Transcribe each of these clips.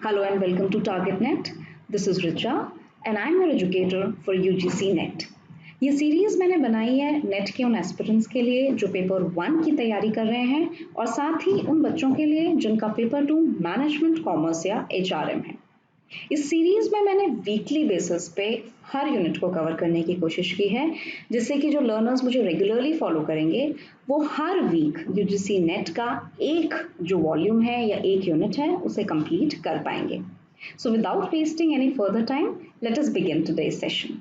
Hello and welcome to TargetNet. This is Richa and I'm your educator for UGC NET. ये series मैंने बनाई है net के उन एस्पिरेंट्स के लिए जो पेपर 1 की तैयारी कर रहे हैं और साथ ही उन बच्चों के लिए जिनका पेपर 2 मैनेजमेंट कॉमर्स या HRM है। इस सीरीज में मैंने वीकली बेसिस पे हर यूनिट को कवर करने की कोशिश की है जिससे कि जो लर्नर्स मुझे रेगुलरली फॉलो करेंगे वो हर वीक यूजीसी नेट का एक जो वॉल्यूम है या एक यूनिट है उसे कंप्लीट कर पाएंगे। So without wasting any further time let us begin today's session.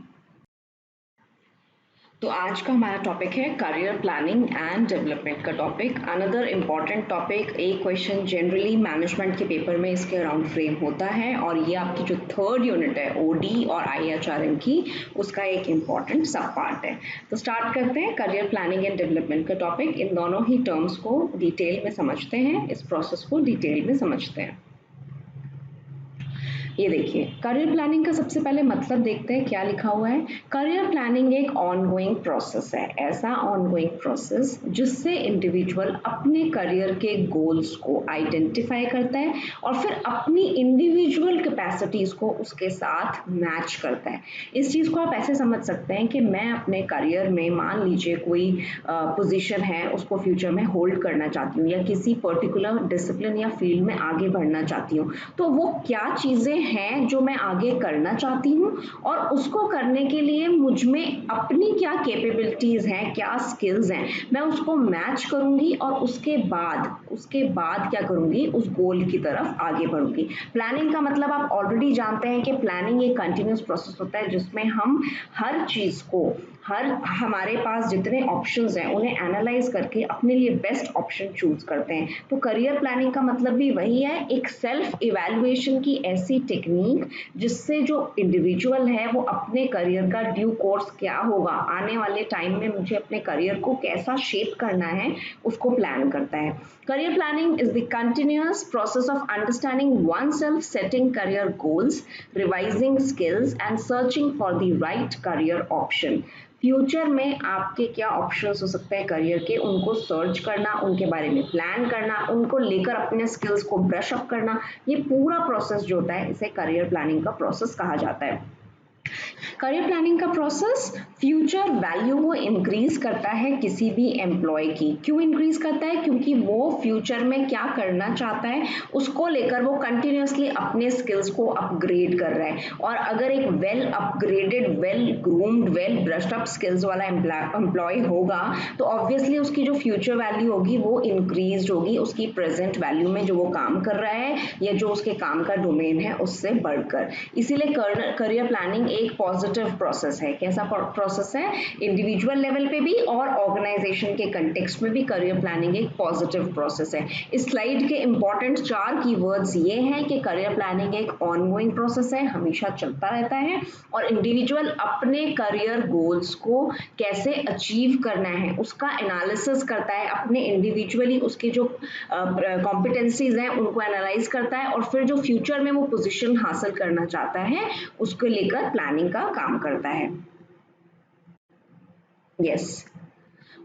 तो आज का हमारा टॉपिक है करियर प्लानिंग एंड डेवलपमेंट का टॉपिक। अनदर इम्पॉर्टेंट टॉपिक, एक क्वेश्चन जनरली मैनेजमेंट के पेपर में इसके अराउंड फ्रेम होता है और ये आपकी जो थर्ड यूनिट है ओडी और IHRM की उसका एक इम्पॉर्टेंट सब पार्ट है। तो स्टार्ट करते हैं करियर प्लानिंग एंड डेवलपमेंट का टॉपिक। इन दोनों ही टर्म्स को डिटेल में समझते हैं, इस प्रोसेस को डिटेल में समझते हैं। ये देखिए, करियर प्लानिंग का सबसे पहले मतलब देखते हैं क्या लिखा हुआ है। करियर प्लानिंग एक ऑनगोइंग प्रोसेस है, ऐसा ऑनगोइंग प्रोसेस जिससे इंडिविजुअल अपने करियर के गोल्स को आइडेंटिफाई करता है और फिर अपनी इंडिविजुअल कैपेसिटीज को उसके साथ मैच करता है। इस चीज़ को आप ऐसे समझ सकते हैं कि मैं अपने करियर में मान लीजिए कोई पोजीशन है उसको फ्यूचर में होल्ड करना चाहती हूँ या किसी पर्टिकुलर डिसिप्लिन या फील्ड में आगे बढ़ना चाहती हूँ, तो वो क्या चीज़ें हैं जो मैं आगे करना चाहती हूँ और उसको करने के लिए मुझ में अपनी क्या कैपेबिलिटीज हैं, क्या स्किल्स हैं, मैं उसको मैच करूंगी और उसके बाद क्या करूंगी, उस गोल की तरफ आगे बढ़ूंगी। प्लानिंग का मतलब आप ऑलरेडी जानते हैं कि प्लानिंग एक कंटिन्यूस प्रोसेस होता है जिसमें हम हर चीज को, हमारे पास जितने ऑप्शंस हैं उन्हें एनालाइज करके अपने लिए बेस्ट ऑप्शन चूज करते हैं। तो करियर प्लानिंग का मतलब भी वही है, एक सेल्फ इवैल्यूएशन की ऐसी टेक्निक जिससे जो इंडिविजुअल है वो अपने करियर का ड्यू कोर्स क्या होगा, आने वाले टाइम में मुझे अपने करियर को कैसा शेप करना है उसको प्लान करता है। Career planning is the continuous process of understanding one self, setting career goals, revising skills and searching for the right career option. Future में आपके क्या ऑप्शंस हो सकते हैं करियर के, उनको सर्च करना, उनके बारे में प्लान करना, उनको लेकर अपने स्किल्स को ब्रश अप करना, ये पूरा प्रोसेस जो होता है इसे करियर प्लानिंग का प्रोसेस कहा जाता है। करियर प्लानिंग का प्रोसेस फ्यूचर वैल्यू को इंक्रीज करता है किसी भी एम्प्लॉय की। क्यों इंक्रीज करता है? क्योंकि वो फ्यूचर में क्या करना चाहता है उसको लेकर वो कंटिन्यूसली अपने स्किल्स को अपग्रेड कर रहा है। और अगर एक well upgraded, well groomed, well brushed up skills वाला एम्प्लॉय होगा तो ऑब्वियसली उसकी जो फ्यूचर वैल्यू होगी वो इंक्रीज होगी उसकी प्रेजेंट वैल्यू में जो वो काम कर रहा है या जो उसके काम का डोमेन है उससे बढ़कर। इसीलिए करियर प्लानिंग एक पॉजिटिव प्रोसेस है। कैसा प्रोसेस है? इंडिविजुअल लेवल पे भी और ऑर्गेनाइजेशन के कंटेक्स्ट में भी करियर प्लानिंग एक पॉजिटिव प्रोसेस है। इस स्लाइड के इंपॉर्टेंट 4 कीवर्ड्स ये हैं कि करियर प्लानिंग एक ऑनगोइंग प्रोसेस है, हमेशा चलता रहता है और इंडिविजुअल अपने करियर गोल्स को कैसे अचीव करना है उसका एनालिसिस करता है, अपने इंडिविजुअली उसके जो कॉम्पिटेंसीज हैं उनको एनालाइज करता है और फिर जो फ्यूचर में वो पोजीशन हासिल करना चाहता है उसको लेकर प्लानिंग का काम करता है। यस,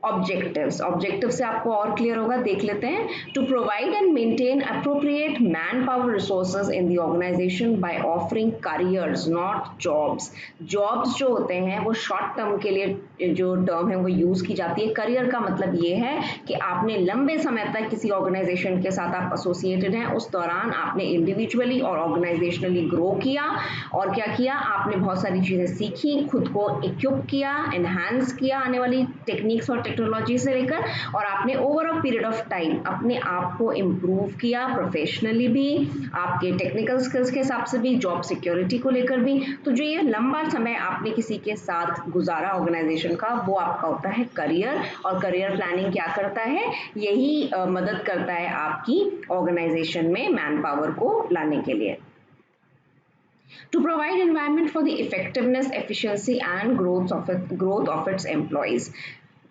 ऑब्जेक्टिव से आपको और क्लियर होगा, देख लेते हैं। To provide and maintain appropriate manpower resources in the organisation by offering careers not jobs. Jobs जो होते हैं वो शॉर्ट टर्म के लिए जो टर्म है वो यूज की जाती है। करियर का मतलब ये है कि आपने लंबे समय तक किसी ऑर्गेनाइजेशन के साथ आप एसोसिएटेड हैं, उस दौरान आपने इंडिविजुअली और ऑर्गेनाइजेशनली ग्रो किया और क्या किया, आपने बहुत सारी चीजें सीखी, खुद को इक्विप किया, एनहांस किया आने वाली टेक्निक्स और टेक्नोलॉजी से लेकर, और आपने over a period of time अपने आप को इम्प्रूव किया, प्रोफेशनली भी, आपके टेक्निकल स्किल्स के हिसाब से भी, जॉब सिक्योरिटी को लेकर भी। तो जो ये लंबा समय आपने किसी के साथ गुजारा ऑर्गेनाइजेशन का वो आपका होता है करियर। और करियर प्लानिंग क्या करता है? यही मदद करता है आपकी ऑर्गेनाइजेशन में मैन पावर को लाने के लिए। To provide environment for the effectiveness, efficiency and growth of its employees.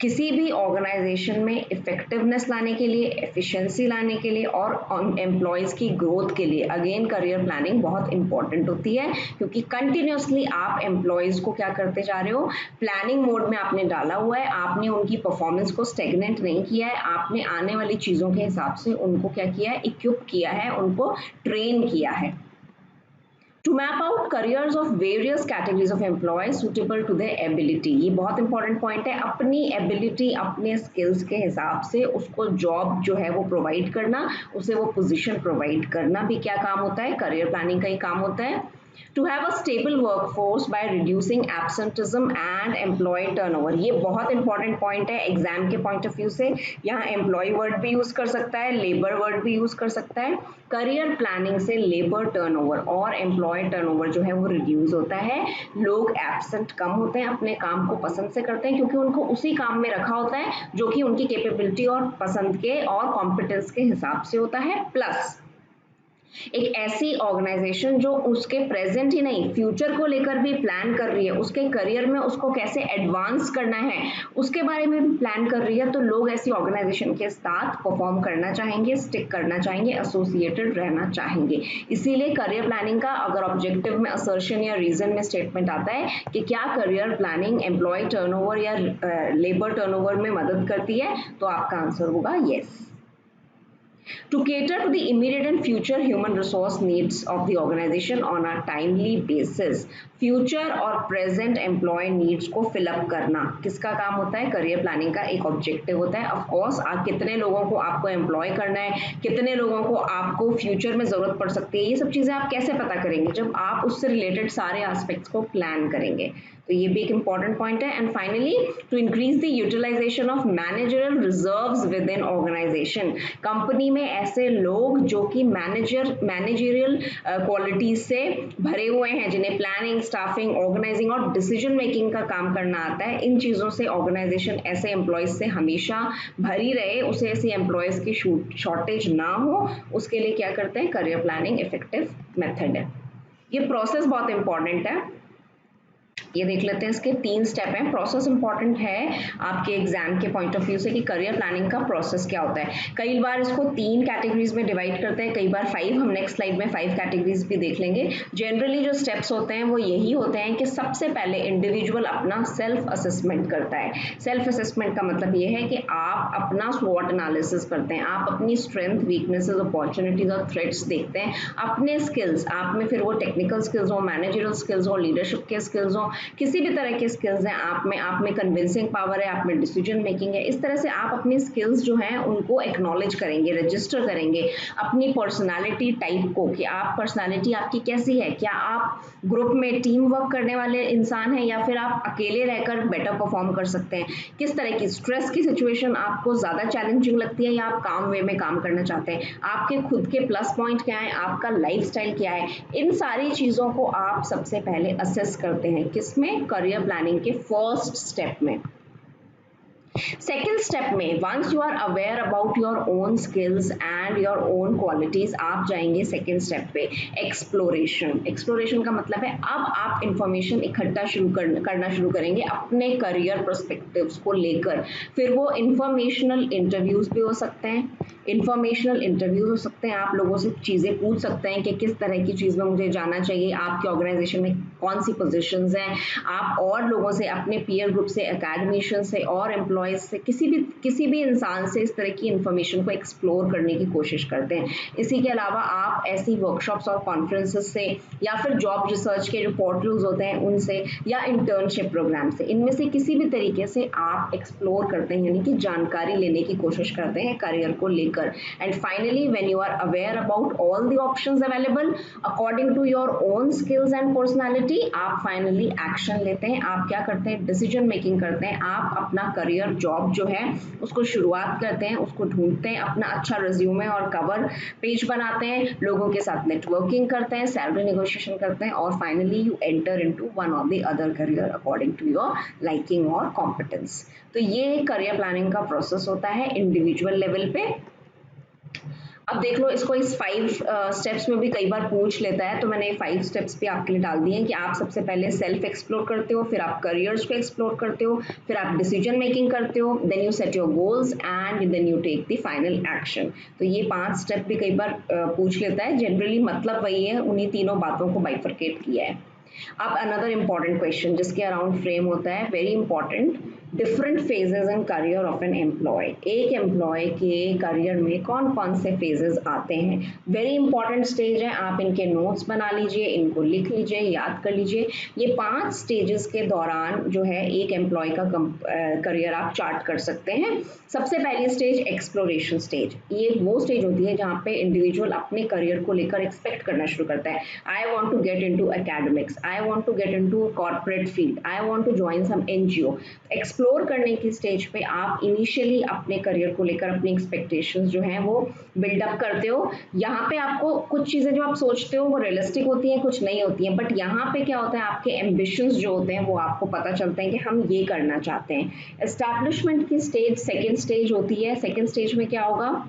किसी भी ऑर्गेनाइजेशन में इफेक्टिवनेस लाने के लिए, एफिशिएंसी लाने के लिए और एम्प्लॉयज की ग्रोथ के लिए अगेन करियर प्लानिंग बहुत इंपॉर्टेंट होती है, क्योंकि कंटिन्यूसली आप एम्प्लॉयज को क्या करते जा रहे हो, प्लानिंग मोड में आपने डाला हुआ है, आपने उनकी परफॉर्मेंस को स्टेगनेंट नहीं किया है, आपने आने वाली चीज़ों के हिसाब से उनको क्या किया है, इक्विप किया है, उनको ट्रेन किया है। To map out careers of various categories of employ suitable to their ability, ये बहुत इंपॉर्टेंट पॉइंट है। अपनी एबिलिटी, अपने स्किल्स के हिसाब से उसको जॉब जो है वो प्रोवाइड करना, उसे वो पोजीशन प्रोवाइड करना भी क्या काम होता है, करियर प्लानिंग का ही काम होता है। To have a stable workforce by reducing absenteeism and employee turnover, ये बहुत इंपॉर्टेंट पॉइंट है एग्जाम के पॉइंट ऑफ व्यू से। यहाँ एम्प्लॉय वर्ड भी यूज कर सकता है, लेबर वर्ड भी यूज कर सकता है। करियर प्लानिंग से लेबर टर्नओवर और एम्प्लॉय टर्नओवर जो है वो रिड्यूस होता है। लोग एब्सेंट कम होते हैं, अपने काम को पसंद से करते हैं क्योंकि उनको उसी काम में रखा होता है जो कि उनकी कैपेबिलिटी और पसंद के और कॉम्पिटेंस के हिसाब से होता है। प्लस एक ऐसी ऑर्गेनाइजेशन जो उसके प्रेजेंट ही नहीं फ्यूचर को लेकर भी प्लान कर रही है, उसके करियर में उसको कैसे एडवांस करना है उसके बारे में भी प्लान कर रही है, तो लोग ऐसी ऑर्गेनाइजेशन के साथ परफॉर्म करना चाहेंगे, स्टिक करना चाहेंगे, एसोसिएटेड रहना चाहेंगे। इसीलिए करियर प्लानिंग का अगर ऑब्जेक्टिव में असर्शन या रीजन में स्टेटमेंट आता है कि क्या करियर प्लानिंग एम्प्लॉय टर्नओवर या लेबर टर्नओवर में मदद करती है, तो आपका आंसर होगा yes. To cater to the immediate and future human resource needs of the organization on a timely basis, future और प्रेजेंट एम्प्लॉय नीड्स को फिलअप करना किसका काम होता है, करियर प्लानिंग का एक ऑब्जेक्टिव होता है। ऑफ कोर्स आप कितने लोगों को आपको एम्प्लॉय करना है, कितने लोगों को आपको फ्यूचर में जरूरत पड़ सकती है, ये सब चीजें आप कैसे पता करेंगे, जब आप उससे रिलेटेड सारे एस्पेक्ट्स को प्लान करेंगे। तो ये भी एक इंपॉर्टेंट पॉइंट है। And finally to increase the utilisation of managerial reserves within organisation, company में ऐसे लोग जो कि मैनेजरियल क्वालिटीज से भरे हुए हैं, जिन्हें प्लानिंग, स्टाफिंग, ऑर्गेनाइजिंग और डिसीजन मेकिंग का काम करना आता है, इन चीजों से ऑर्गेनाइजेशन ऐसे एम्प्लॉयज से हमेशा भरी रहे, उसे ऐसी एम्प्लॉयज की शॉर्टेज ना हो, उसके लिए क्या करते हैं, करियर प्लानिंग इफेक्टिव मेथड है। ये प्रोसेस बहुत इंपॉर्टेंट है, ये देख लेते हैं। इसके 3 स्टेप हैं। प्रोसेस इंपॉर्टेंट है आपके एग्जाम के पॉइंट ऑफ व्यू से कि करियर प्लानिंग का प्रोसेस क्या होता है। कई बार इसको 3 कैटेगरीज में डिवाइड करते हैं, कई बार 5, हम नेक्स्ट स्लाइड में 5 कैटेगरीज भी देख लेंगे। जनरली जो स्टेप्स होते हैं वो यही होते हैं कि सबसे पहले इंडिविजुअल अपना सेल्फ असेसमेंट करता है। सेल्फ असेसमेंट का मतलब ये है कि आप अपना स्वॉट एनालिसिस करते हैं, आप अपनी स्ट्रेंथ, वीकनेसेस, अपॉर्चुनिटीज और थ्रेट्स देखते हैं, अपने स्किल्स, आप में फिर वो टेक्निकल स्किल्स हो, मैनेजरियल स्किल्स हो, लीडरशिप के स्किल्स हो, किसी भी तरह के स्किल्स हैं आप में कन्विंसिंग पावर है, आप में डिसीजन मेकिंग है, इस तरह से आप अपनी स्किल्स जो हैं उनको एक्नॉलेज करेंगे, रजिस्टर करेंगे अपनी पर्सनालिटी टाइप को, कि आप पर्सनालिटी आपकी कैसी है, क्या आप ग्रुप में टीम वर्क करने वाले इंसान हैं या फिर आप अकेले रहकर बेटर परफॉर्म कर सकते हैं, किस तरह की स्ट्रेस की सिचुएशन आपको ज़्यादा चैलेंजिंग लगती है या आप काम वे में काम करना चाहते हैं, आपके खुद के प्लस पॉइंट क्या है, आपका लाइफस्टाइल क्या है, इन सारी चीज़ों को आप सबसे पहले असेस करते हैं किसमें, करियर प्लानिंग के फर्स्ट स्टेप में। सेकेंड स्टेप में once you are aware about your own skills and your own qualities, आप जाएंगे सेकेंड स्टेप पे, एक्सप्लोरेशन। एक्सप्लोरेशन का मतलब है अब आप इंफॉर्मेशन इकट्ठा करना शुरू करेंगे अपने करियर पर्सपेक्टिव्स को लेकर। फिर वो इंफॉर्मेशनल इंटरव्यूज भी हो सकते हैं, इंफॉर्मेशनल इंटरव्यूज हो सकते हैं, आप लोगों से चीज़ें पूछ सकते हैं कि किस तरह की चीज़ में मुझे जाना चाहिए, आपके ऑर्गेनाइजेशन में कौन सी पोजीशंस हैं, आप और लोगों से, अपने पीयर ग्रुप से, एकेडमिशियन से और एम्प्लॉयज से, किसी भी इंसान से इस तरह की इंफॉर्मेशन को एक्सप्लोर करने की कोशिश करते हैं। इसी के अलावा आप ऐसी वर्कशॉप्स और कॉन्फ्रेंसेस से या फिर जॉब रिसर्च के जो पोर्टल्स होते हैं उनसे या इंटर्नशिप प्रोग्राम से, इनमें से किसी भी तरीके से आप एक्सप्लोर करते हैं, यानी कि जानकारी लेने की कोशिश करते हैं करियर को लेकर। And finally when you are aware about all the options available according to your own skills and personality, आप फाइनली एक्शन लेते हैं। आप क्या करते हैं, डिसीजन मेकिंग करते हैं, आप अपना करियर जॉब जो है उसको शुरुआत करते हैं, उसको ढूंढते हैं, अपना अच्छा रिज्यूमे और कवर पेज बनाते हैं, लोगों के साथ नेटवर्किंग करते हैं, सैलरी नेगोशिएशन करते हैं और finally you enter into one of the other career according to your liking और कॉम्पिटेंस। तो ये करियर प्लानिंग का प्रोसेस होता है इंडिविजुअल लेवल पे। अब देख लो, इसको इस 5 स्टेप्स में भी कई बार पूछ लेता है, तो मैंने 5 स्टेप्स भी आपके लिए डाल दिए हैं कि आप सबसे पहले सेल्फ एक्सप्लोर करते हो, फिर आप करियर्स को एक्सप्लोर करते हो, फिर आप डिसीजन मेकिंग करते हो, then you set your goals and then you take the final action. तो ये 5 स्टेप भी कई बार पूछ लेता है, जनरली मतलब वही है, उन्हीं तीनों बातों को बाइफरकेट किया है। अब अनदर इम्पॉर्टेंट क्वेश्चन जिसके अराउंड फ्रेम होता है, very important, different phases in career of an employ. एक एम्प्लॉय के करियर में कौन कौन से फेजेस आते हैं, वेरी इंपॉर्टेंट स्टेज है, आप इनके नोट्स बना लीजिए, इनको लिख लीजिए, याद कर लीजिए। ये 5 स्टेजेस के दौरान जो है एक एम्प्लॉय का करियर आप चार्ट कर सकते हैं। सबसे पहली स्टेज एक्सप्लोरेशन स्टेज, ये वो स्टेज होती है जहाँ पे इंडिविजुअल अपने करियर को लेकर एक्सपेक्ट करना शुरू करता है। I want to get in to academics, I want to get in to corporate field, I want to join some NGO। Explore करने की स्टेज पे आप इनिशियली अपने करियर को लेकर अपनी एक्सपेक्टेशंस जो हैं वो बिल्डअप करते हो। यहाँ पे आपको कुछ चीज़ें जो आप सोचते हो वो रियलिस्टिक होती हैं, कुछ नहीं होती हैं, बट यहाँ पे क्या होता है, आपके एम्बिशंस जो होते हैं वो आपको पता चलते हैं कि हम ये करना चाहते हैं। एस्टैब्लिशमेंट की स्टेज सेकेंड स्टेज होती है। सेकेंड स्टेज में क्या होगा,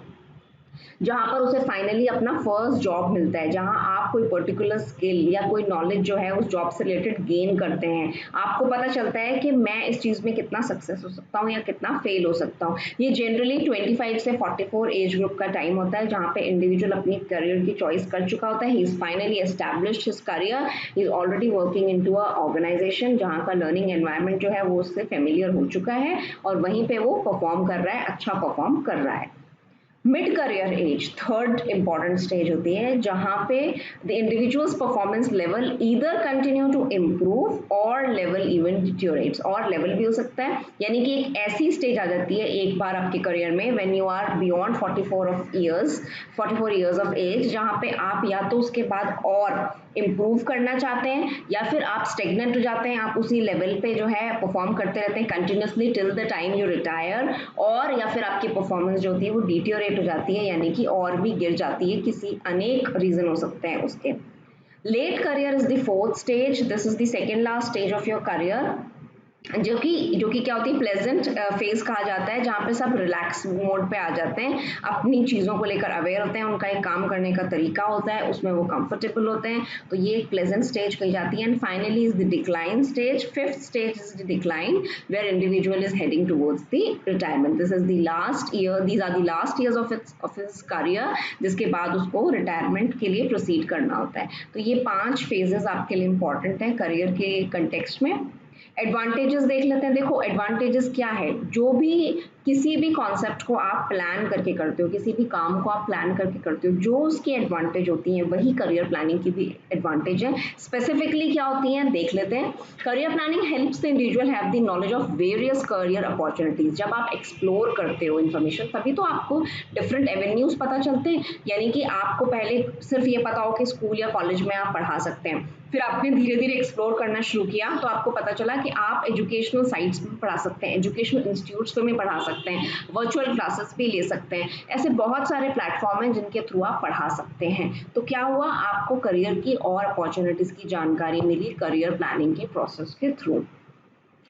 जहाँ पर उसे फाइनली अपना फर्स्ट जॉब मिलता है, जहाँ आप कोई पर्टिकुलर स्किल या कोई नॉलेज जो है उस जॉब से रिलेटेड गेन करते हैं। आपको पता चलता है कि मैं इस चीज़ में कितना सक्सेस हो सकता हूँ या कितना फेल हो सकता हूँ। ये जनरली 25 से 44 एज ग्रुप का टाइम होता है जहाँ पे इंडिविजुअल अपनी करियर की चॉइस कर चुका होता है। He is finally established his career, he is already working in to a organisation जहाँ का लर्निंग एनवायरनमेंट जो है वो उससे फेमिलियर हो चुका है और वहीं पे वो परफॉर्म कर रहा है, अच्छा परफॉर्म कर रहा है। Mid career age third important stage होती है जहाँ पे the individuals performance level either continue to improve or level even deteriorates, और लेवल भी हो सकता है, यानी कि एक ऐसी स्टेज आ जाती है एक बार आपके करियर में when you are beyond 44 years of age, जहाँ पे आप या तो उसके बाद और इम्प्रूव करना चाहते हैं या फिर आप स्टेगनेंट हो जाते हैं, आप उसी लेवल पे जो है परफॉर्म करते रहते हैं continuously till the time you retire, और या फिर आपकी परफॉर्मेंस जो होती है वो डिटोरेट हो जाती है, यानी कि और भी गिर जाती है, किसी अनेक रीजन हो सकते हैं उसके। Late career is the fourth stage, this is the second last stage of your career, जो कि क्या होती है, प्लेजेंट फेज कहा जाता है, जहाँ पे सब रिलैक्स मोड पे आ जाते हैं, अपनी चीज़ों को लेकर अवेयर होते हैं, उनका एक काम करने का तरीका होता है, उसमें वो कंफर्टेबल होते हैं, तो ये एक प्लेजेंट स्टेज कही जाती है। And finally is the decline stage, fifth stage is the decline where individual is heading towards the retirement. This is the last year, these are the last years of his career, जिसके बाद उसको retirement के लिए proceed करना होता है। तो ये 5 फेजेस आपके लिए इंपॉर्टेंट है करियर के कंटेक्स्ट में। एडवांटेजेस देख लेते हैं। देखो एडवांटेजेस क्या है, जो भी किसी भी कॉन्सेप्ट को आप प्लान करके करते हो, किसी भी काम को आप प्लान करके करते हो, जो उसकी एडवांटेज होती हैं वही करियर प्लानिंग की भी एडवांटेज है। स्पेसिफिकली क्या होती हैं देख लेते हैं। Career planning helps the individual have the knowledge of various career opportunities. जब आप एक्सप्लोर करते हो इन्फॉर्मेशन तभी तो आपको डिफरेंट एवेन्यूज पता चलते हैं, यानी कि आपको पहले सिर्फ ये पता हो कि स्कूल या कॉलेज में आप पढ़ा सकते हैं, फिर आपने धीरे धीरे एक्सप्लोर करना शुरू किया तो आपको पता चला कि आप एजुकेशनल साइट्स में पढ़ा सकते हैं, एजुकेशनल इंस्टीट्यूट्स में पढ़ा सकते हैं, वर्चुअल क्लासेस भी ले सकते हैं, ऐसे बहुत सारे प्लेटफॉर्म हैं जिनके थ्रू आप पढ़ा सकते हैं। तो क्या हुआ, आपको करियर की और अपॉर्चुनिटीज की जानकारी मिली करियर प्लानिंग के प्रोसेस के through.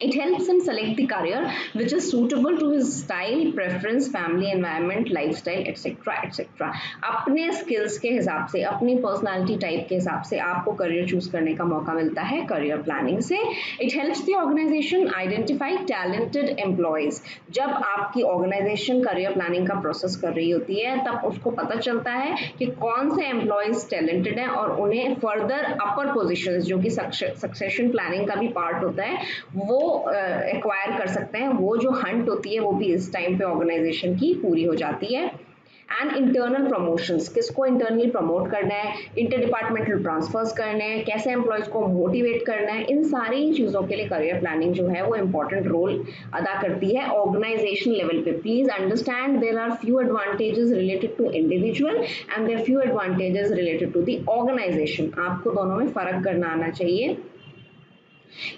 It helps him select the career which is suitable to his style, preference, family environment, lifestyle, etc. etc. अपने skills के हिसाब से, अपनी personality type के हिसाब से आपको career choose करने का मौका मिलता है career planning से। It helps the organization identify talented employees। जब आपकी organization career planning का process कर रही होती है तब उसको पता चलता है कि कौन से employees talented हैं और उन्हें further upper positions जो कि succession planning का भी part होता है वो एक्वायर कर सकते हैं। वो जो हंट होती है वो भी इस टाइम पे ऑर्गेनाइजेशन की पूरी हो जाती है। एंड इंटरनल प्रमोशंस, किसको इंटरनली प्रमोट करना है, इंटर डिपार्टमेंटल ट्रांसफर्स करने हैं, कैसे एम्प्लॉयज को मोटिवेट करना है, इन सारी चीज़ों के लिए करियर प्लानिंग जो है वो इंपॉर्टेंट रोल अदा करती है ऑर्गेनाइजेशन लेवल पे। Please understand there are few advantages related to individual and there few advantages related to the organisation. आपको दोनों में फर्क करना आना चाहिए।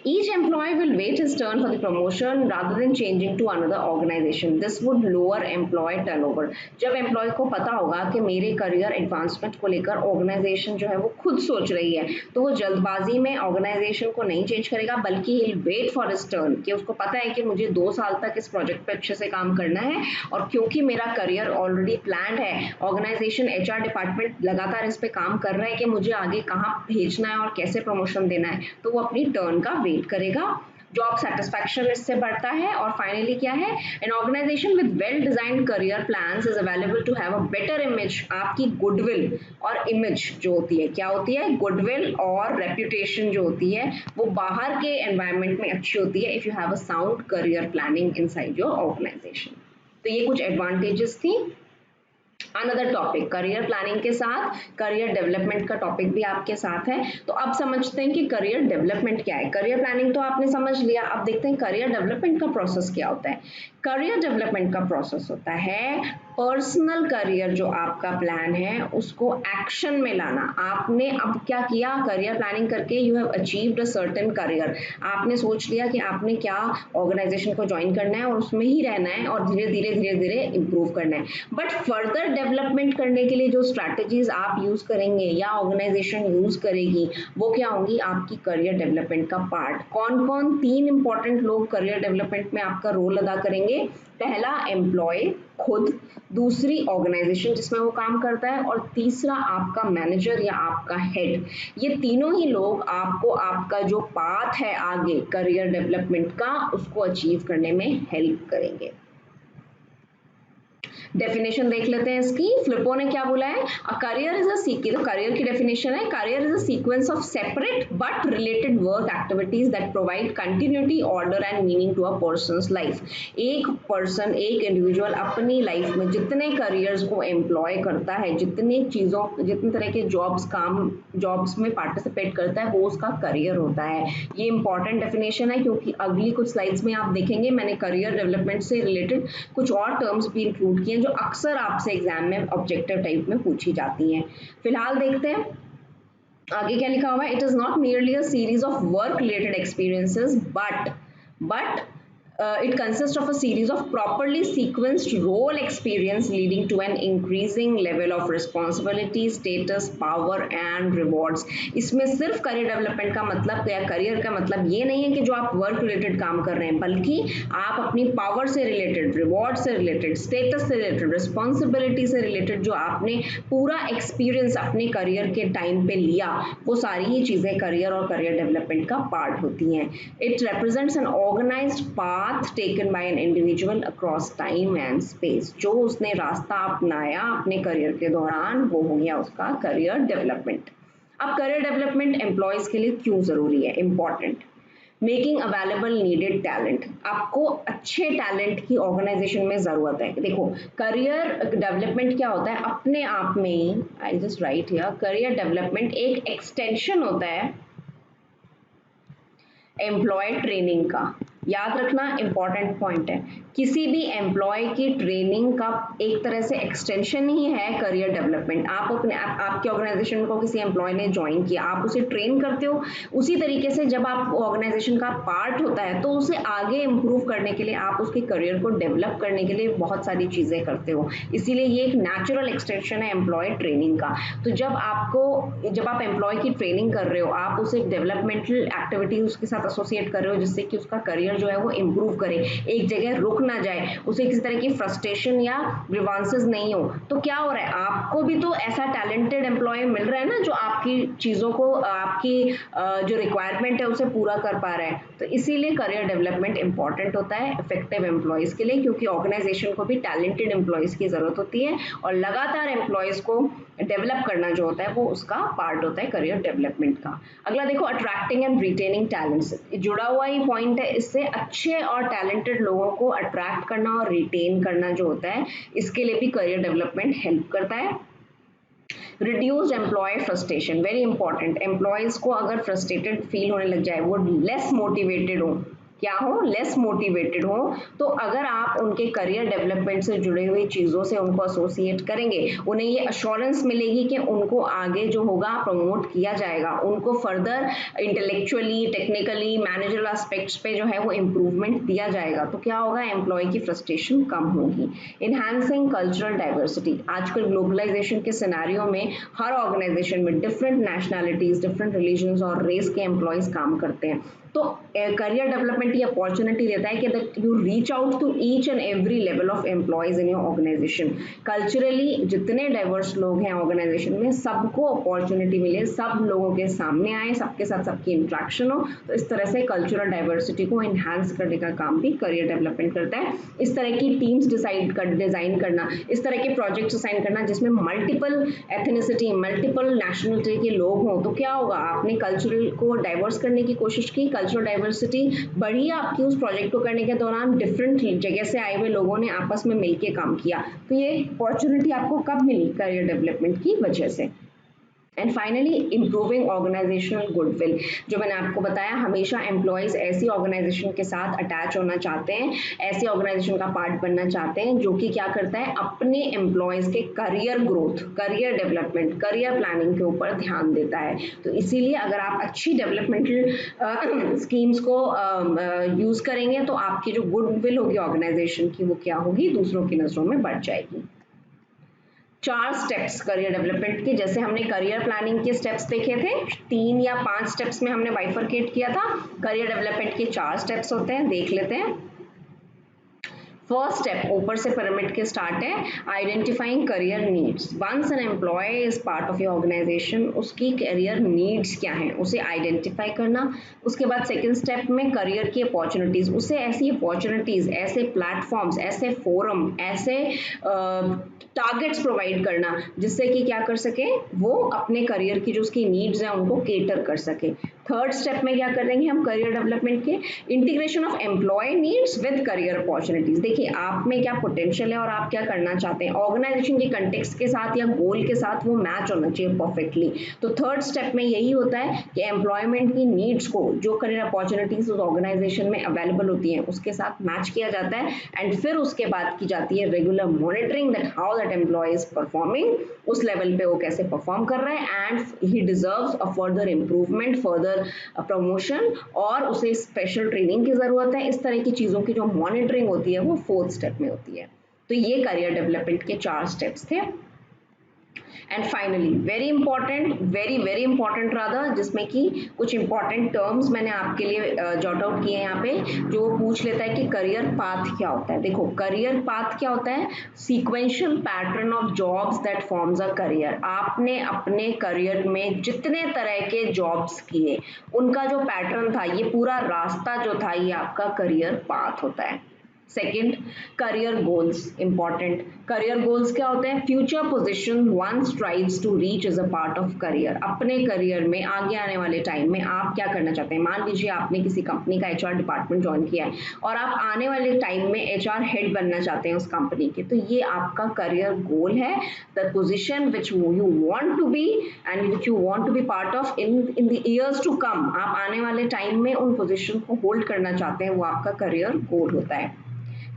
Each employee will wait his turn for the promotion rather than changing to another organization. This would lower employee turnover. जब employ को पता होगा कि मेरे करियर एडवांसमेंट को लेकर ऑर्गेनाइजेशन जो है वो खुद सोच रही है तो वो जल्दबाजी में ऑर्गेनाइजेशन को नहीं चेंज करेगा, बल्कि ही वेट फॉर हिज टर्न, कि उसको पता है कि मुझे 2 साल तक इस प्रोजेक्ट पे अच्छे से काम करना है और क्योंकि मेरा करियर ऑलरेडी प्लान है, ऑर्गेनाइजेशन HR डिपार्टमेंट लगातार इस पे काम कर रहा है कि मुझे आगे कहाँ भेजना है और कैसे प्रमोशन देना है, तो वो अपनी टर्न का वेट करेगा। जॉब सेटिस्फैक्शन इससे बढ़ता है। और फाइनली क्या है, an organisation with well designed career plans is available to have a better image. आपकी गुडविल और इमेज जो होती है, क्या होती है, गुडविल और रेप्यूटेशन जो होती है वो बाहर के एनवायरनमेंट में अच्छी होती है if you have a sound career planning inside your organisation. तो ये कुछ एडवांटेजेस थी। अनदर टॉपिक, करियर प्लानिंग के साथ करियर डेवलपमेंट का टॉपिक भी आपके साथ है। तो अब समझते हैं कि करियर डेवलपमेंट क्या है। करियर प्लानिंग तो आपने समझ लिया, अब देखते हैं करियर डेवलपमेंट का प्रोसेस क्या होता है। करियर डेवलपमेंट का प्रोसेस होता है पर्सनल करियर जो आपका प्लान है उसको एक्शन में लाना। आपने अब क्या किया, करियर प्लानिंग करके you have achieved a certain career. आपने सोच लिया कि आपने क्या ऑर्गेनाइजेशन को ज्वाइन करना है और उसमें ही रहना है और धीरे धीरे इंप्रूव करना है। बट फर्दर डेवलपमेंट करने के लिए जो स्ट्रैटेजीज आप यूज करेंगे या ऑर्गेनाइजेशन यूज करेगी वो क्या होंगी, आपकी करियर डेवलपमेंट का पार्ट। कौन कौन 3 इंपॉर्टेंट लोग करियर डेवलपमेंट में आपका रोल अदा करेंगे। पहला एम्प्लॉय खुद, दूसरी ऑर्गेनाइजेशन जिसमें वो काम करता है, और तीसरा आपका मैनेजर या आपका हेड। ये तीनों ही लोग आपको आपका जो पाथ है आगे करियर डेवलपमेंट का उसको अचीव करने में हेल्प करेंगे। डेफिनेशन देख लेते हैं इसकी। फ्लिपो ने क्या बोला है, a career is a sequence, career की डेफिनेशन है, career is a sequence of separate but related work activities that provide continuity, order and meaning to a person's life. एक पर्सन, एक इंडिविजुअल अपनी लाइफ में जितने करियर्स को employ करता है, जितनी तरह के जॉब्स में पार्टिसिपेट करता है वो उसका करियर होता है। ये इंपॉर्टेंट डेफिनेशन है क्योंकि अगली कुछ स्लाइड्स में आप देखेंगे मैंने करियर डेवलपमेंट से रिलेटेड कुछ और टर्म्स भी इंक्लूड किए जो अक्सर आपसे एग्जाम में ऑब्जेक्टिव टाइप में पूछी जाती हैं। फिलहाल देखते हैं आगे क्या लिखा हुआ है। It is not merely a series of work related experiences but it consists of a series of properly sequenced role experience leading to an increasing level of responsibility, status, power and rewards। इसमें सिर्फ career development का मतलब या career का मतलब ये नहीं है कि जो आप वर्क रिलेटेड काम कर रहे हैं, बल्कि आप अपनी पावर से रिलेटेड, रिवॉर्ड से रिलेटेड, स्टेटस से रिलेटेड, रिस्पॉन्सिबिलिटी से रिलेटेड जो आपने पूरा एक्सपीरियंस अपने करियर के टाइम पे लिया वो सारी ही चीजें करियर और करियर डेवलपमेंट का पार्ट होती हैं। It represents an organised path taken by an individual across time and space। जो उसने रास्ता अपनाया अपने करियर के दौरान वो हो गया उसका करियर डेवलपमेंट। अब करियर डेवलपमेंट एम्प्लॉयज के लिए क्यों जरूरी है, important. Making available needed talent. आपको अच्छे टैलेंट की ऑर्गेनाइजेशन में जरूरत है। देखो करियर डेवलपमेंट क्या होता है अपने आप में ही, I just right here, career development एक एक्सटेंशन होता है एम्प्लॉय ट्रेनिंग का। याद रखना इंपॉर्टेंट पॉइंट है, किसी भी एम्प्लॉय की ट्रेनिंग का एक तरह से एक्सटेंशन ही है करियर डेवलपमेंट। आपके ऑर्गेनाइजेशन को किसी एम्प्लॉय ने ज्वाइन किया, आप उसे ट्रेन करते हो, उसी तरीके से जब आप ऑर्गेनाइजेशन का पार्ट होता है तो उसे आगे इंप्रूव करने के लिए, आप उसके करियर को डेवलप करने के लिए बहुत सारी चीजें करते हो। इसीलिए ये एक नेचुरल एक्सटेंशन है एम्प्लॉय ट्रेनिंग का। तो जब आप एम्प्लॉय की ट्रेनिंग कर रहे हो, आप उसे डेवलपमेंटल एक्टिविटीज उसके साथ एसोसिएट कर रहे हो जिससे कि उसका करियर जो है वो इंप्रूव करे, एक जगह रुक ना जाए, उसे किसी तरह की फ्रस्ट्रेशन या ग्रीवांसेस नहीं हो। तो क्या हो रहा है, आपको भी तो ऐसा टैलेंटेड एम्प्लॉय मिल रहा है ना जो आपकी चीजों को, आपकी जो रिक्वायरमेंट है उसे पूरा कर पा रहा है। तो इसीलिए करियर डेवलपमेंट इंपॉर्टेंट होता है इफेक्टिव एम्प्लॉयज के लिए, क्योंकि ऑर्गेनाइजेशन को भी टैलेंटेड एम्प्लॉयज की जरूरत होती है और लगातार एम्प्लॉयज को डेवलप करना जो होता है वो उसका पार्ट होता है करियर डेवलपमेंट का। अगला देखो, अट्रैक्टिंग एंड रिटेनिंग टैलेंट्स, जुड़ा हुआ ही पॉइंट है इससे। अच्छे और टैलेंटेड लोगों को अट्रैक्ट करना और रिटेन करना जो होता है इसके लिए भी करियर डेवलपमेंट हेल्प करता है। Reduced employ frustration, very important. Employees को अगर फ्रस्ट्रेटेड फील होने लग जाए, वो लेस मोटिवेटेड हो, क्या हो, लेस मोटिवेटेड हो, तो अगर आप उनके करियर डेवलपमेंट से जुड़ी हुई चीजों से उनको एसोसिएट करेंगे, उन्हें ये अश्योरेंस मिलेगी कि उनको आगे जो होगा प्रमोट किया जाएगा, उनको further intellectually, technically, managerial aspects पे जो है वो इम्प्रूवमेंट दिया जाएगा। तो क्या होगा, एम्प्लॉय की फ्रस्ट्रेशन कम होगी। इनहैंसिंग कल्चरल डाइवर्सिटी, आजकल ग्लोबलाइजेशन के सिनेरियो में हर ऑर्गेनाइजेशन में डिफरेंट नेशनैलिटीज, डिफरेंट रिलीजन्स और रेस के एम्प्लॉयज काम करते हैं। तो करियर डेवलपमेंट डेवलपमेंट ये अपॉर्चुनिटी देता है कि that you reach out to each and every level of employees in your organisation. Culturally जितने डाइवर्स लोग हैं ऑर्गेनाइजेशन में सबको अपॉर्चुनिटी मिले, सब लोगों के सामने आए, सबके साथ सबकी इंट्रैक्शन हो। तो इस तरह से कल्चरल डाइवर्सिटी को एनहांस करने का काम भी करियर डेवलपमेंट करता है। इस तरह की टीम्स डिजाइन करना, इस तरह के प्रोजेक्ट्स असाइन करना जिसमें मल्टीपल एथनिसिटी, मल्टीपल नेशनलिटी के लोग हों, तो क्या होगा, आपने कल्चरल को डाइवर्स करने की कोशिश की, कल्चरल डाइवर्सिटी बढ़ी आपकी उस प्रोजेक्ट को करने के दौरान, डिफरेंट जगह से आए हुए लोगों ने आपस में मिलकर काम किया। तो ये अपॉर्चुनिटी आपको कब मिली? करियर डेवलपमेंट की वजह से। And finally improving organisational goodwill, जो मैंने आपको बताया, हमेशा एम्प्लॉयज ऐसी ऑर्गेनाइजेशन के साथ अटैच होना चाहते हैं, ऐसी ऑर्गेनाइजेशन का पार्ट बनना चाहते हैं जो कि क्या करता है, अपने एम्प्लॉयज के career growth, career development, career planning के ऊपर ध्यान देता है। तो इसीलिए अगर आप अच्छी डेवलपमेंटल स्कीम्स को यूज करेंगे तो आपकी जो गुडविल होगी ऑर्गेनाइजेशन की वो क्या होगी, दूसरों की नजरों में बढ़ जाएगी। 4 स्टेप्स करियर डेवलपमेंट के, जैसे हमने करियर प्लानिंग के स्टेप्स देखे थे, 3 या 5 स्टेप्स में हमने बाइफरकेट किया था। करियर डेवलपमेंट के 4 स्टेप्स होते हैं, देख लेते हैं। फर्स्ट स्टेप ऊपर से पिरामिड के स्टार्ट है, identifying career needs. Once an employ is part of your organisation, उसकी करियर नीड्स क्या हैं उसे आइडेंटिफाई करना। उसके बाद सेकंड स्टेप में करियर की अपॉर्चुनिटीज, उसे ऐसी अपॉर्चुनिटीज, ऐसे प्लेटफॉर्म्स, ऐसे फोरम, ऐसे टारगेट्स प्रोवाइड करना जिससे कि क्या कर सके, वो अपने करियर की जो उसकी नीड्स हैं उनको केटर कर सके। थर्ड स्टेप में क्या करेंगे हम करियर डेवलपमेंट के, integration of employ needs with career opportunities. देखिए आप में क्या पोटेंशियल है और आप क्या करना चाहते हैं, ऑर्गेनाइजेशन के कंटेक्स्ट के साथ या गोल के साथ वो मैच होना चाहिए परफेक्टली। तो थर्ड स्टेप में यही होता है कि एम्प्लॉयमेंट की नीड्स को, जो करियर अपॉर्चुनिटीज उस ऑर्गेनाइजेशन में अवेलेबल होती हैं, उसके साथ मैच किया जाता है। एंड फिर उसके बाद की जाती है regular monitoring that how that employ is performing, उस लेवल पे वो कैसे परफॉर्म कर रहा है, and he deserves a further improvement, further promotion, और उसे स्पेशल ट्रेनिंग की जरूरत है। इस तरह की चीजों की जो मॉनिटरिंग होती है वो फोर्थ स्टेप में होती है। तो ये करियर डेवलपमेंट के 4 स्टेप्स थे। And finally very very important rather, जिसमें कि कुछ इंपॉर्टेंट टर्म्स मैंने आपके लिए जॉट आउट किए हैं यहाँ पे, जो वो पूछ लेता है कि करियर पाथ क्या होता है। देखो करियर पाथ क्या होता है, sequential pattern of jobs that forms a career. आपने अपने करियर में जितने तरह के जॉब्स किए उनका जो पैटर्न था, ये पूरा रास्ता जो था, ये आपका करियर पाथ होता है। Second, career goals, important. Career goals क्या होते हैं, future position one strives to reach as a part of career. अपने करियर में आगे आने वाले टाइम में आप क्या करना चाहते हैं, मान लीजिए आपने किसी कंपनी का एचआर डिपार्टमेंट ज्वाइन किया है और आप आने वाले टाइम में एचआर हेड बनना चाहते हैं उस कंपनी के, तो ये आपका करियर गोल है। The position which you want to be and which you want to be part of in the years to come, आप आने वाले टाइम में उन पोजिशन को होल्ड करना चाहते हैं, वो आपका करियर गोल होता है।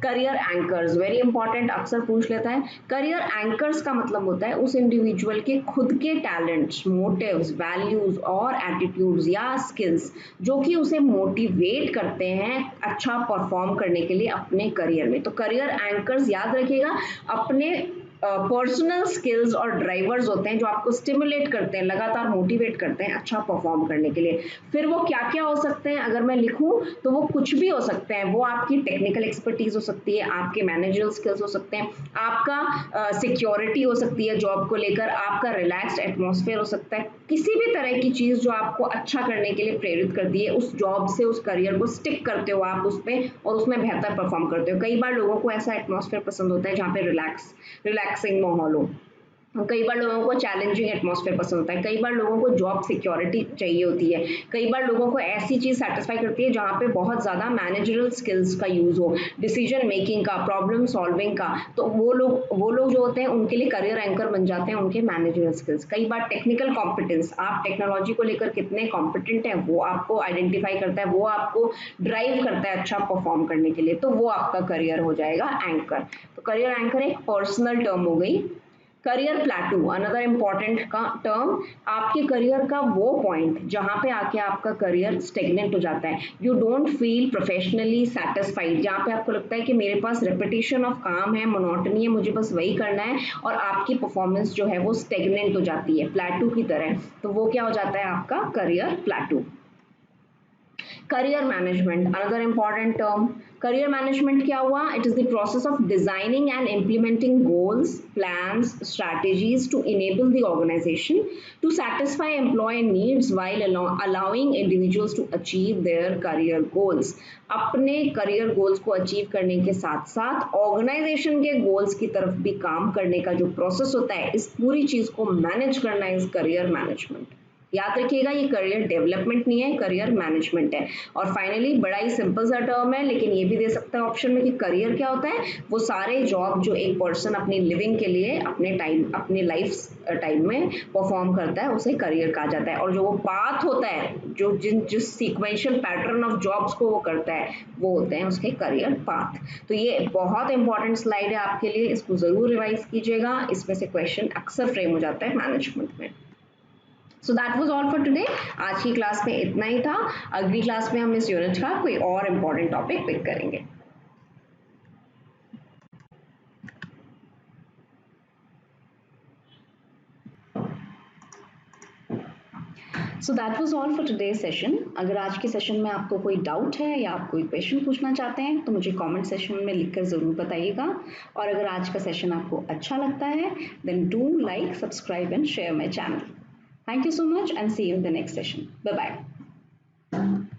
करियर एंकर्स, वेरी इंपॉर्टेंट, अक्सर पूछ लेता है। करियर एंकर्स का मतलब होता है उस इंडिविजुअल के खुद के टैलेंट्स, मोटिव्स, वैल्यूज और एटीट्यूड्स या स्किल्स जो कि उसे मोटिवेट करते हैं अच्छा परफॉर्म करने के लिए अपने करियर में। तो करियर एंकर्स याद रखिएगा, अपने पर्सनल स्किल्स और ड्राइवर्स होते हैं जो आपको स्टिमुलेट करते हैं, लगातार मोटिवेट करते हैं अच्छा परफॉर्म करने के लिए। फिर वो क्या क्या हो सकते हैं, अगर मैं लिखूं तो वो कुछ भी हो सकते हैं। वो आपकी टेक्निकल एक्सपर्टीज हो सकती है, आपके मैनेजरल स्किल्स हो सकते हैं, आपका सिक्योरिटी हो सकती है जॉब को लेकर, आपका रिलैक्स्ड एटमॉस्फेयर हो सकता है, किसी भी तरह की चीज जो आपको अच्छा करने के लिए प्रेरित करती है, उस जॉब से उस करियर को स्टिक करते हो आप उस पर और उसमें बेहतर परफॉर्म करते हो। कई बार लोगों को ऐसा एटमॉस्फेयर पसंद होता है जहाँ पे रिलैक्सिंग माहौल हो, कई बार लोगों को चैलेंजिंग एटमॉस्फेयर पसंद होता है, कई बार लोगों को जॉब सिक्योरिटी चाहिए होती है, कई बार लोगों को ऐसी चीज सेटिस्फाई करती है जहाँ पे बहुत ज्यादा मैनेजरल स्किल्स का यूज हो, डिसीजन मेकिंग का, प्रॉब्लम सॉल्विंग का। तो वो लोग जो होते हैं उनके लिए करियर एंकर बन जाते हैं उनके मैनेजरल स्किल्स। कई बार टेक्निकल कॉम्पिटेंस, आप टेक्नोलॉजी को लेकर कितने कॉम्पिटेंट हैं वो आपको आइडेंटिफाई करता है, वो आपको ड्राइव करता है अच्छा परफॉर्म करने के लिए, तो वो आपका करियर हो जाएगा एंकर। तो करियर एंकर एक पर्सनल टर्म हो गई। करियर प्लेटू, अनदर इंपॉर्टेंट का टर्म, आपके करियर का वो पॉइंट जहां पे आके आपका करियर स्टेगनेंट हो जाता है, you don't feel professionally satisfied, जहां पे आपको लगता है कि मेरे पास रेपिटेशन ऑफ काम है, मोनोटनी है, मुझे बस वही करना है, और आपकी परफॉर्मेंस जो है वो स्टेगनेंट हो जाती है प्लेटू की तरह, तो वो क्या हो जाता है आपका career प्लेटू। Career management, another important term. Career management क्या हुआ? It is the process of designing and implementing goals, plans, strategies to enable the organization to satisfy employee needs while allowing individuals to achieve their career goals. अपने career goals को achieve करने के साथ साथ organization के goals की तरफ भी काम करने का जो process होता है, इस पूरी चीज को manage करना is career management. याद रखिएगा ये करियर डेवलपमेंट नहीं है, करियर मैनेजमेंट है. और फाइनली बड़ा ही सिंपल सा टर्म है, लेकिन ये भी दे सकता है ऑप्शन में कि करियर क्या होता है? वो सारे जॉब जो एक पर्सन अपनी लिविंग के लिए अपने लाइफ टाइम में परफॉर्म करता है, उसे करियर कहा जाता है. और जो वो पाथ होता है, जिस सीक्वेंशियल पैटर्न ऑफ जॉब्स को वो करता है, वो होते हैं उसके करियर पाथ. तो ये बहुत इंपॉर्टेंट स्लाइड है आपके लिए, इसको जरूर रिवाइज कीजिएगा. इसमें से क्वेश्चन अक्सर फ्रेम हो जाता है मैनेजमेंट में. So that was all for today. आज की क्लास में इतना ही था. अगली क्लास में हम इस यूनिट का कोई और इम्पोर्टेंट टॉपिक पिक करेंगे. So that was all for today session. अगर आज के सेशन में आपको कोई डाउट है या आप कोई क्वेश्चन पूछना चाहते हैं तो मुझे कमेंट सेक्शन में लिखकर ज़रूर बताइएगा. और अगर आज का सेशन आपको अच्छा लगता है then do like, subscribe and share my channel. Thank you so much and see you in the next session. Bye-bye.